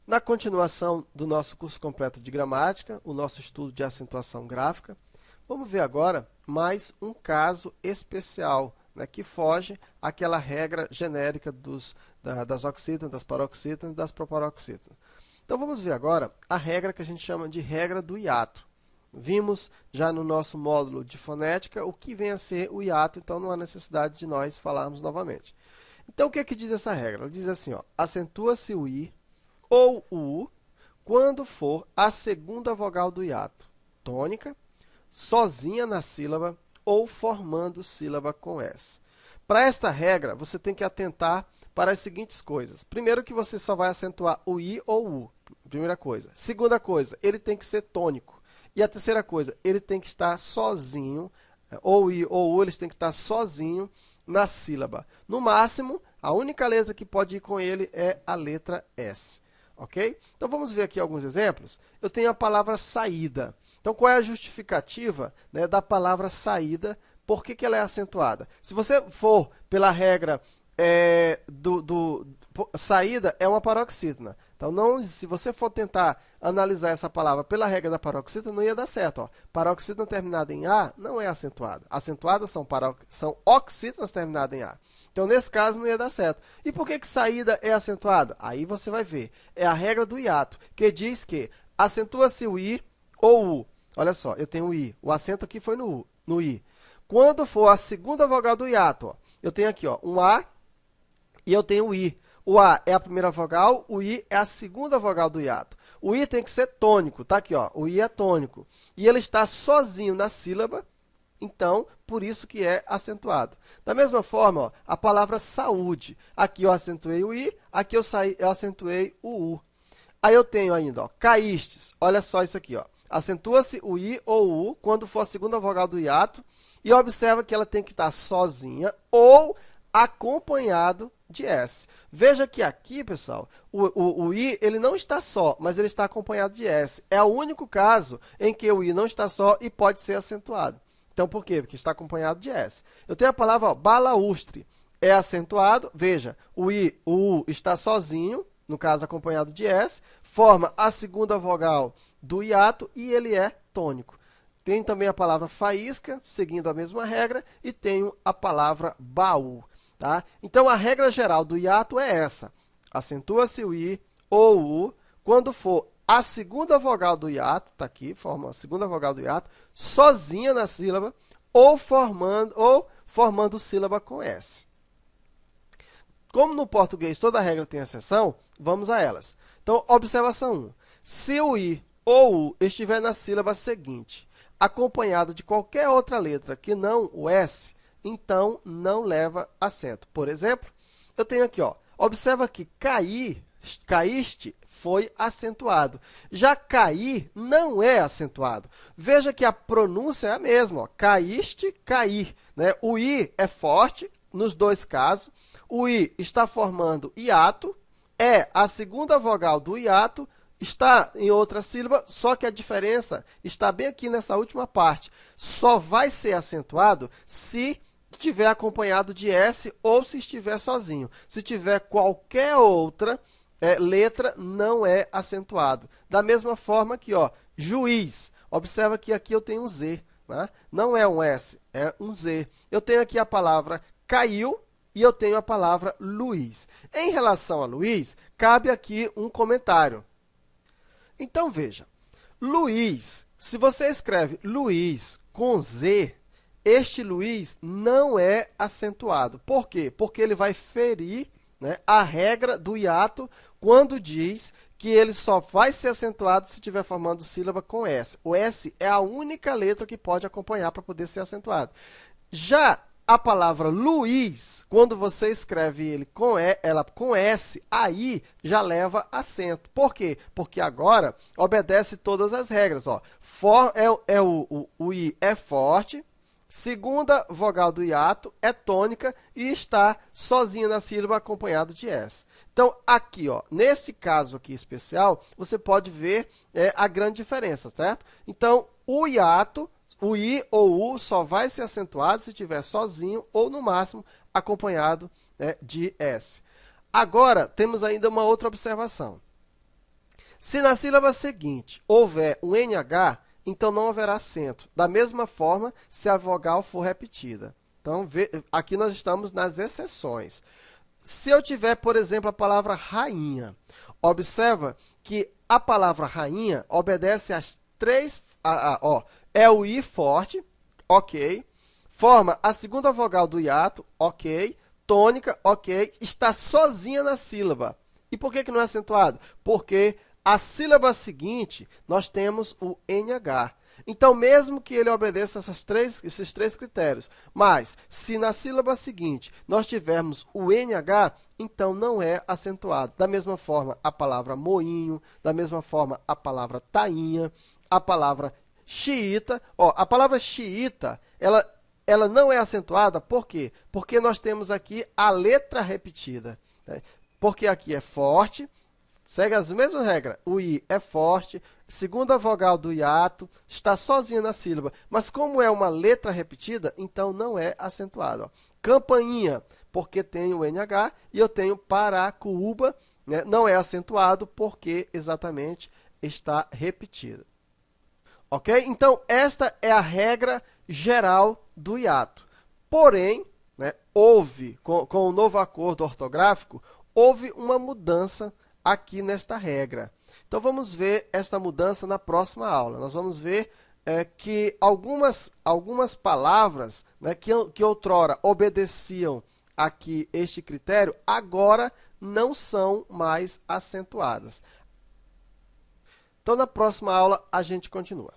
Na continuação do nosso curso completo de gramática, o nosso estudo de acentuação gráfica, vamos ver agora mais um caso especial, né, que foge àquela regra genérica das oxítonas, das paroxítonas e das proparoxítonas. Então vamos ver agora a regra que a gente chama de regra do hiato. Vimos já no nosso módulo de fonética o que vem a ser o hiato, então não há necessidade de nós falarmos novamente. Então o que é que diz essa regra? Ela diz assim, ó, acentua-se o I ou o U quando for a segunda vogal do hiato, tônica, sozinha na sílaba ou formando sílaba com S. Para esta regra, você tem que atentar para as seguintes coisas. Primeiro que você só vai acentuar o I ou o U, primeira coisa. Segunda coisa, ele tem que ser tônico. E a terceira coisa, ele tem que estar sozinho, ou I ou U, eles têm que estar sozinho na sílaba. No máximo, a única letra que pode ir com ele é a letra S. Ok? Então, vamos ver aqui alguns exemplos. Eu tenho a palavra saída. Então, qual é a justificativa, né, da palavra saída? Por que ela é acentuada? Se você for pela regra saída, é uma paroxítona. Então, não, se você for tentar analisar essa palavra pela regra da paroxítona, não ia dar certo. Ó. Paroxítona terminada em A não é acentuada. Acentuadas são oxítonas terminadas em A. Então, nesse caso, não ia dar certo. E por que saída é acentuada? Aí você vai ver. É a regra do hiato, que diz que acentua-se o I ou o U. Olha só, eu tenho o I. O acento aqui foi no I. Quando for a segunda vogal do hiato, ó, eu tenho aqui ó, um A e eu tenho o I. O A é a primeira vogal, o I é a segunda vogal do hiato. O I tem que ser tônico, tá aqui, ó, o I é tônico. E ele está sozinho na sílaba, então, por isso que é acentuado. Da mesma forma, ó, a palavra saúde. Aqui eu acentuei o I, aqui eu acentuei o U. Aí eu tenho ainda, ó, caístes. Olha só isso aqui, ó. Acentua-se o I ou o U quando for a segunda vogal do hiato. E observa que ela tem que estar sozinha ou acompanhado de S. Veja que aqui, pessoal, o I ele não está só, mas ele está acompanhado de S. É o único caso em que o I não está só e pode ser acentuado. Então, por quê? Porque está acompanhado de S. Eu tenho a palavra ó, balaústre. É acentuado. Veja, o I, o U está sozinho, no caso acompanhado de S, forma a segunda vogal do hiato e ele é tônico. Tem também a palavra faísca, seguindo a mesma regra, e tenho a palavra baú. Tá? Então, a regra geral do hiato é essa. Acentua-se o I ou o U quando for a segunda vogal do hiato, está aqui, forma a segunda vogal do hiato, sozinha na sílaba, ou formando sílaba com S. Como no português toda regra tem exceção, vamos a elas. Então, observação 1. Se o I ou U estiver na sílaba seguinte, acompanhado de qualquer outra letra que não o S, então não leva acento. Por exemplo, eu tenho aqui, ó, observa que caíste foi acentuado. Já cair não é acentuado. Veja que a pronúncia é a mesma, ó, caíste, cair. Né? O I é forte nos dois casos. O I está formando hiato, é a segunda vogal do hiato, está em outra sílaba, só que a diferença está bem aqui nessa última parte. Só vai ser acentuado se estiver acompanhado de S ou se estiver sozinho. Se tiver qualquer outra letra, não é acentuado. Da mesma forma que, ó, juiz. Observa que aqui eu tenho um Z. Né? Não é um S, é um Z. Eu tenho aqui a palavra caiu e eu tenho a palavra Luiz. Em relação a Luiz, cabe aqui um comentário. Então, veja, Luiz, se você escreve Luiz com Z, este Luiz não é acentuado. Por quê? Porque ele vai ferir, né, a regra do hiato quando diz que ele só vai ser acentuado se estiver formando sílaba com S. O S é a única letra que pode acompanhar para poder ser acentuado. Já a palavra Luiz, quando você escreve ele ela com S, aí já leva acento. Por quê? Porque agora obedece todas as regras. Ó. O I é forte, segunda vogal do hiato é tônica e está sozinho na sílaba acompanhado de S. Então, aqui, ó, nesse caso aqui especial, você pode ver a grande diferença, certo? Então, o hiato, o I ou o U só vai ser acentuado se estiver sozinho ou, no máximo, acompanhado, né, de S. Agora, temos ainda uma outra observação. Se na sílaba seguinte houver um NH, então não haverá acento. Da mesma forma, se a vogal for repetida. Então, aqui nós estamos nas exceções. Se eu tiver, por exemplo, a palavra rainha, observa que a palavra rainha obedece às três... é o I forte, ok. Forma a segunda vogal do hiato, ok. Tônica, ok. Está sozinha na sílaba. E por que não é acentuado? Porque a sílaba seguinte, nós temos o NH. Então, mesmo que ele obedeça esses três critérios, mas se na sílaba seguinte nós tivermos o NH, então não é acentuado. Da mesma forma, a palavra moinho, da mesma forma, a palavra tainha, a palavra xiita. A palavra xiita, ela não é acentuada, por quê? Porque nós temos aqui a letra repetida, né? Porque aqui é forte, segue as mesmas regras. O I é forte, segunda vogal do hiato, está sozinha na sílaba. Mas como é uma letra repetida, então não é acentuado. Campainha, porque tem o NH, e eu tenho Paracuba, né? Não é acentuado porque exatamente está repetida. Ok? Então, esta é a regra geral do hiato. Porém, né, houve, com o novo acordo ortográfico, houve uma mudança aqui nesta regra. Então, vamos ver esta mudança na próxima aula. Nós vamos ver que algumas palavras, né, que outrora obedeciam aqui este critério, agora não são mais acentuadas. Então, na próxima aula, a gente continua.